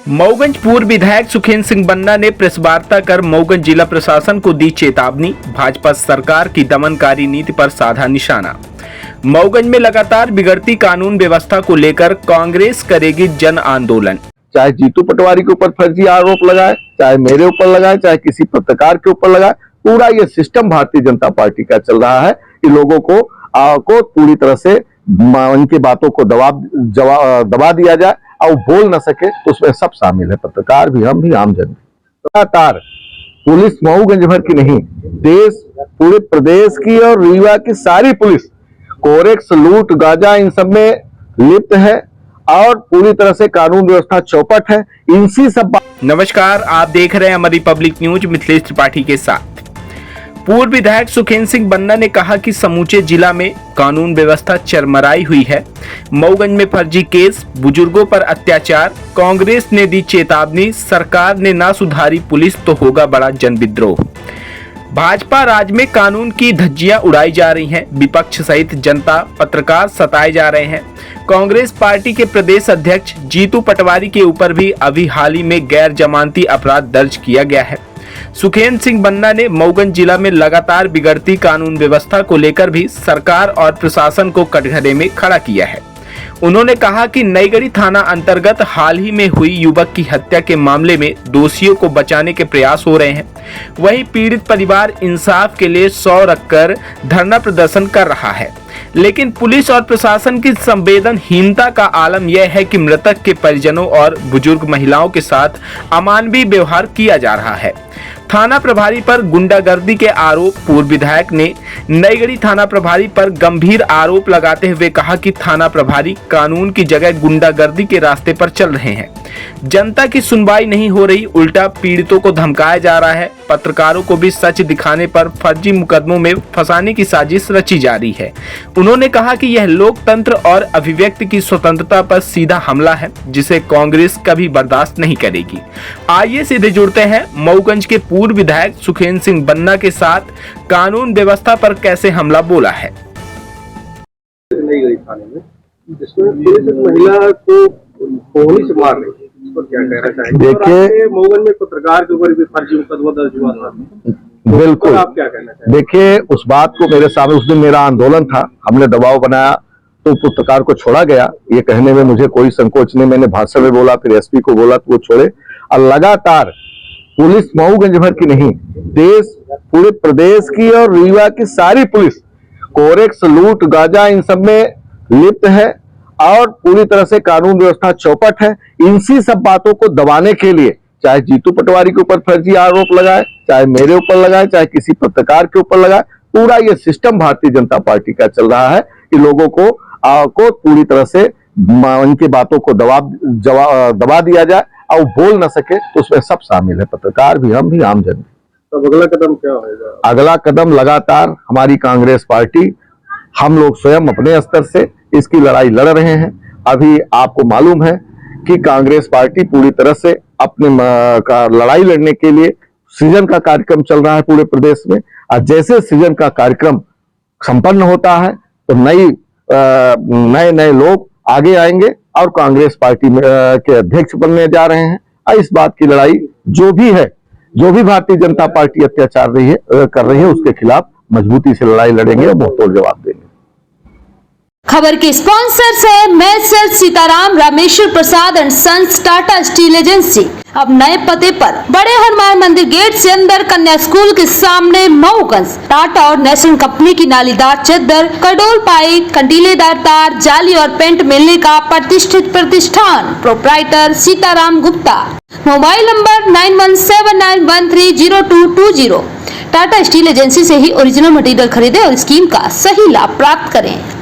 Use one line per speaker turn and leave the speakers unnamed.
मऊगंज पूर्व विधायक सुखेंद्र सिंह बन्ना ने प्रेस वार्ता कर मऊगंज जिला प्रशासन को दी चेतावनी। भाजपा सरकार की दमनकारी नीति पर साधा निशाना। मऊगंज में लगातार बिगड़ती कानून व्यवस्था को लेकर कांग्रेस करेगी जन आंदोलन।
चाहे जीतू पटवारी के ऊपर फर्जी आरोप लगाए, चाहे मेरे ऊपर लगाए, चाहे किसी पत्रकार के ऊपर लगाए, पूरा ये सिस्टम भारतीय जनता पार्टी का चल रहा है कि लोगों को पूरी तरह से उनकी बातों को दबा दिया जाए और बोल न सके, तो उसमें सब शामिल है, पत्रकार भी, हम भी, आम जन भी। लगातार पुलिस मऊगंज भर की नहीं, देश पूरे प्रदेश की और रीवा की सारी पुलिस कोरेक्स, लूट, गांजा इन सब में लिप्त है और पूरी तरह से कानून व्यवस्था चौपट है। इनसी सब
नमस्कार, आप देख रहे हैं हमारी पब्लिक न्यूज मिथिलेश त्रिपाठी के साथ। पूर्व विधायक सुखेंद्र सिंह बन्ना ने कहा कि समूचे जिला में कानून व्यवस्था चरमराई हुई है। मऊगंज में फर्जी केस, बुजुर्गों पर अत्याचार, कांग्रेस ने दी चेतावनी, सरकार ने ना सुधारी पुलिस तो होगा बड़ा जनविद्रोह। भाजपा राज में कानून की धज्जियां उड़ाई जा रही हैं, विपक्ष सहित जनता, पत्रकार सताए जा रहे हैं। कांग्रेस पार्टी के प्रदेश अध्यक्ष जीतू पटवारी के ऊपर भी अभी हाल ही में गैर जमानती अपराध दर्ज किया गया है। सुखेंद्र सिंह बन्ना ने मऊगंज जिला में लगातार बिगड़ती कानून व्यवस्था को लेकर भी सरकार और प्रशासन को कटघरे में खड़ा किया है। उन्होंने कहा कि नईगढ़ी थाना अंतर्गत हाल ही में हुई युवक की हत्या के मामले में दोषियों को बचाने के प्रयास हो रहे हैं। वहीं पीड़ित परिवार इंसाफ के लिए 100 रखकर धरना प्रदर्शन कर रहा है, लेकिन पुलिस और प्रशासन की संवेदनहीनता का आलम यह है कि मृतक के परिजनों और बुजुर्ग महिलाओं के साथ अमानवीय व्यवहार किया जा रहा है। थाना प्रभारी पर गुंडागर्दी के आरोप। पूर्व विधायक ने नईगढ़ी थाना प्रभारी पर गंभीर आरोप लगाते हुए कहा कि थाना प्रभारी कानून की जगह गुंडागर्दी के रास्ते पर चल रहे हैं। जनता की सुनवाई नहीं हो रही, उल्टा पीड़ितों को धमकाया जा रहा है। पत्रकारों को भी सच दिखाने पर फर्जी मुकदमों में फंसाने की साजिश रची जा रही है। उन्होंने कहा कि यह लोकतंत्र और अभिव्यक्ति की स्वतंत्रता पर सीधा हमला है, जिसे कांग्रेस कभी बर्दाश्त नहीं करेगी। आइए सीधे जुड़ते हैं मऊगंज के पूर्व विधायक सुखेंद्र सिंह बन्ना के साथ। कानून व्यवस्था पर कैसे हमला बोला है।
जिसमें पुलिस महिला को गोली से मार रही है, इस पर क्या कहना चाहेंगे?
देखिए,
मऊगंज में पत्रकार के ऊपर भी फर्जी मुकदमा दर्ज हुआ था,
बिल्कुल।
आप क्या कहना चाहेंगे?
देखिए, उस बात को मेरे सामने, उस दिन मेरा आंदोलन था, हमने दबाव बनाया तो पत्रकार को छोड़ा गया। ये कहने में मुझे कोई संकोच नहीं, मैंने भाषण में बोला, फिर एसपी को बोला तो वो छोड़े। और लगातार पुलिस मऊगंज भर की नहीं, देश पूरे प्रदेश की और रीवा की सारी पुलिस कोरेक्स, लूट, गांजा इन सब में लिप्त है और पूरी तरह से कानून व्यवस्था चौपट है। इनसी सब बातों को दबाने के लिए, चाहे जीतू पटवारी के ऊपर फर्जी आरोप लगाए, चाहे मेरे ऊपर लगाए, चाहे किसी पत्रकार के ऊपर लगाए, पूरा ये सिस्टम भारतीय जनता पार्टी का चल रहा है कि लोगों को पूरी तरह से उनकी बातों को दबा दिया जाए और बोल न सके, तो उसमें सब शामिल है, पत्रकार भी, हम भी, आम जन भी।
तो अगला कदम क्या होगा?
अगला कदम लगातार हमारी कांग्रेस पार्टी, हम लोग स्वयं अपने स्तर से इसकी लड़ाई लड़ रहे हैं। अभी आपको मालूम है कि कांग्रेस पार्टी पूरी तरह से अपने लड़ाई लड़ने के लिए सृजन का कार्यक्रम चल रहा है पूरे प्रदेश में। और जैसे सृजन का कार्यक्रम संपन्न होता है तो नए लोग आगे आएंगे और कांग्रेस पार्टी के अध्यक्ष बनने जा रहे हैं। और इस बात की लड़ाई जो भी भारतीय जनता पार्टी अत्याचार कर रही है, उसके खिलाफ मजबूती से लड़ाई लड़ेंगे और मुंहतोड़ जवाब देंगे।
खबर के स्पॉन्सर्स है Messrs Sitaram Rameshwar Prasad and sons Tata Steel agency. अब नए पते पर बड़े हनुमान मंदिर गेट से अंदर कन्या स्कूल के सामने मऊगंज। टाटा और नेशनल कंपनी की नालीदार चद्दर, कडोल पाइप, कंटीलेदार तार, जाली और पेंट मिलने का प्रतिष्ठित प्रतिष्ठान। Proprietor Sitaram Gupta. Mobile number 9179130220। Tata Steel agency से ही ओरिजिनल मटेरियल खरीदें और स्कीम का सही लाभ प्राप्त करें।